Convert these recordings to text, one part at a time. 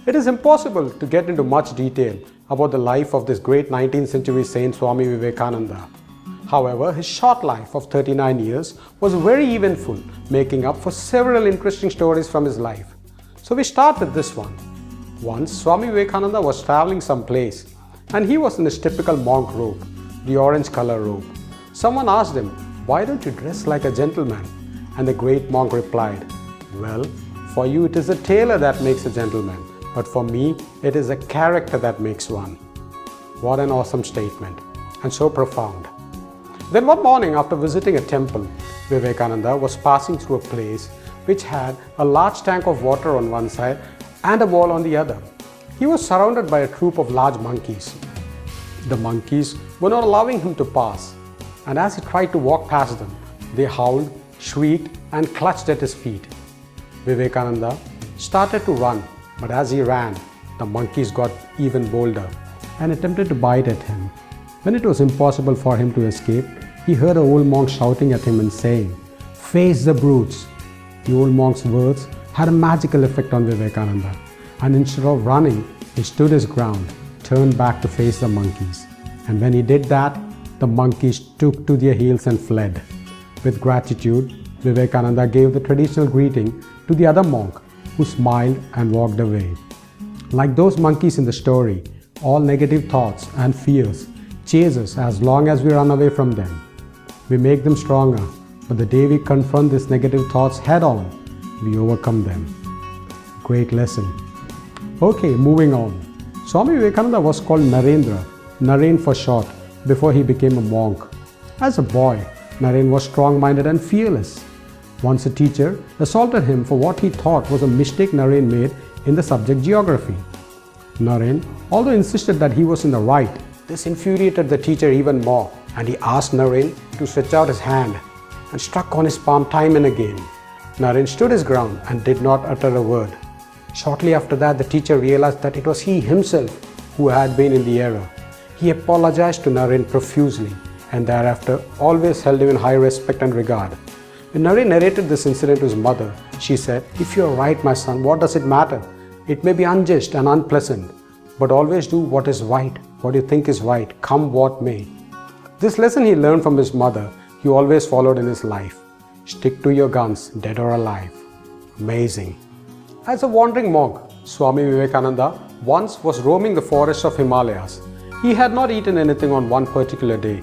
It is impossible to get into much detail about the life of this great 19th century saint Swami Vivekananda. However, his short life of 39 years was very eventful, making up for several interesting stories from his life. So we start with this one. Once Swami Vivekananda was traveling someplace and he was in his typical monk robe, the orange color robe. Someone asked him, "Why don't you dress like a gentleman?" And the great monk replied, "Well, for you it is a tailor that makes a gentleman, but for me it is a character that makes one." What an awesome statement, and so profound. Then one morning after visiting a temple, Vivekananda was passing through a place which had a large tank of water on one side and a wall on the other. He was surrounded by a troop of large monkeys. The monkeys were not allowing him to pass, and as he tried to walk past them, they howled, shrieked, and clutched at his feet. Vivekananda started to run, but as he ran, the monkeys got even bolder and attempted to bite at him. When it was impossible for him to escape, he heard an old monk shouting at him and saying, "Face the brutes." The old monk's words had a magical effect on Vivekananda, and instead of running, he stood his ground, turned back to face the monkeys. And when he did that, the monkeys took to their heels and fled. With gratitude, Vivekananda gave the traditional greeting to the other monk, who smiled and walked away. Like those monkeys in the story, all negative thoughts and fears chase us as long as we run away from them. We make them stronger, but the day we confront these negative thoughts head on, we overcome them. Great lesson. Okay, moving on. Swami Vivekananda was called Narendra, Naren for short, before he became a monk. As a boy, Naren was strong-minded and fearless. Once a teacher assaulted him for what he thought was a mistake Naren made in the subject geography. Naren, although insisted that he was in the right, this infuriated the teacher even more, and he asked Naren to stretch out his hand and struck on his palm time and again. Naren stood his ground and did not utter a word. Shortly after that, the teacher realized that it was he himself who had been in the error. He apologized to Naren profusely and thereafter always held him in high respect and regard. When Naren narrated this incident to his mother, she said, "If you are right, my son, what does it matter? It may be unjust and unpleasant, but always do what is right, what you think is right, come what may." This lesson he learned from his mother, he always followed in his life. Stick to your guns, dead or alive. Amazing. As a wandering monk, Swami Vivekananda once was roaming the forests of Himalayas. He had not eaten anything on one particular day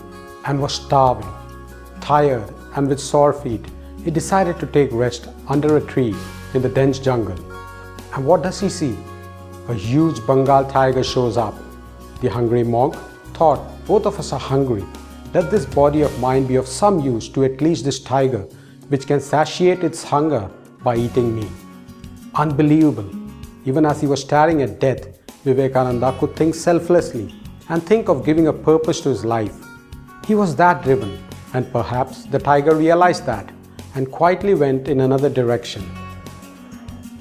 and was starving. Tired and with sore feet, he decided to take rest under a tree in the dense jungle. And what does he see? A huge Bengal tiger shows up. The hungry monk thought, "Both of us are hungry. Let this body of mine be of some use to at least this tiger, which can satiate its hunger by eating me." Unbelievable. Even as he was staring at death, Vivekananda could think selflessly and think of giving a purpose to his life. He was that driven, and perhaps the tiger realized that and quietly went in another direction.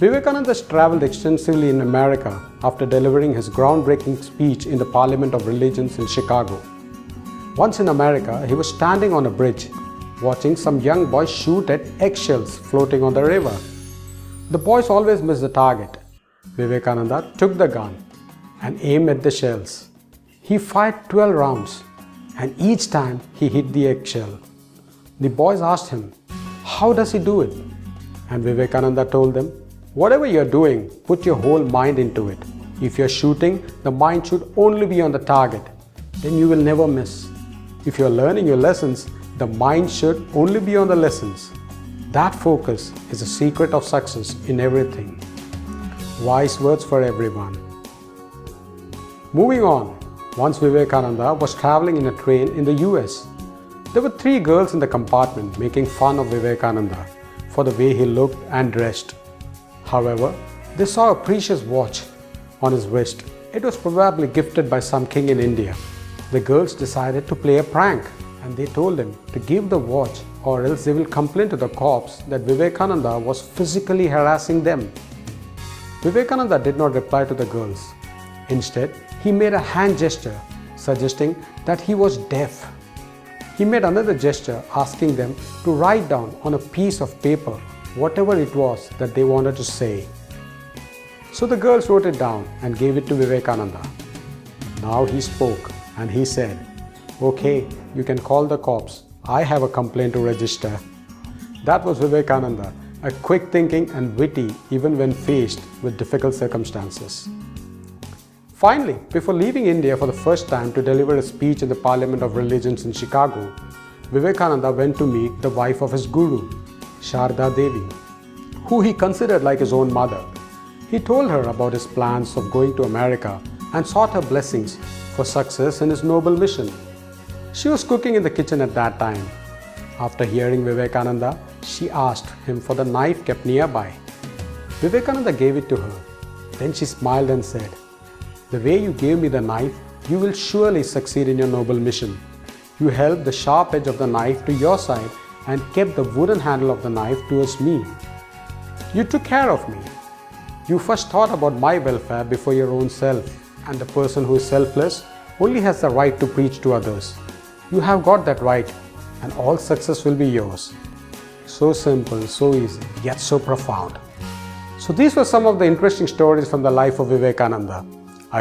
Vivekananda traveled extensively in America after delivering his groundbreaking speech in the Parliament of Religions in Chicago. Once in America, he was standing on a bridge, watching some young boys shoot at eggshells floating on the river. The boys always missed the target. Vivekananda took the gun and aimed at the shells. He fired 12 rounds, and each time he hit the eggshell. The boys asked him, "How does he do it?" And Vivekananda told them, "Whatever you're doing, put your whole mind into it. If you're shooting, the mind should only be on the target. Then you will never miss. If you're learning your lessons, the mind should only be on the lessons. That focus is the secret of success in everything." Wise words for everyone. Moving on, once Vivekananda was traveling in a train in the US. There were 3 girls in the compartment making fun of Vivekananda for the way he looked and dressed. However, they saw a precious watch on his wrist. It was probably gifted by some king in India. The girls decided to play a prank, and they told him to give the watch or else they will complain to the cops that Vivekananda was physically harassing them. Vivekananda did not reply to the girls. Instead, he made a hand gesture suggesting that he was deaf. He made another gesture asking them to write down on a piece of paper whatever it was that they wanted to say. So the girls wrote it down and gave it to Vivekananda. Now he spoke and he said, "Okay, you can call the cops. I have a complaint to register." That was Vivekananda, a quick thinking and witty even when faced with difficult circumstances. Finally, before leaving India for the first time to deliver a speech in the Parliament of Religions in Chicago, Vivekananda went to meet the wife of his guru, Sharda Devi, who he considered like his own mother. He told her about his plans of going to America and sought her blessings for success in his noble mission. She was cooking in the kitchen at that time. After hearing Vivekananda, she asked him for the knife kept nearby. Vivekananda gave it to her. Then she smiled and said, "The way you gave me the knife, you will surely succeed in your noble mission. You held the sharp edge of the knife to your side and kept the wooden handle of the knife towards me. You took care of me. You first thought about my welfare before your own self, and the person who is selfless only has the right to preach to others. You have got that right, and all success will be yours." So simple, so easy, yet so profound. So these were some of the interesting stories from the life of Vivekananda.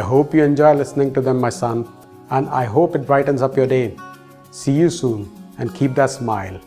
I hope you enjoy listening to them, my son, and I hope it brightens up your day. See you soon and keep that smile.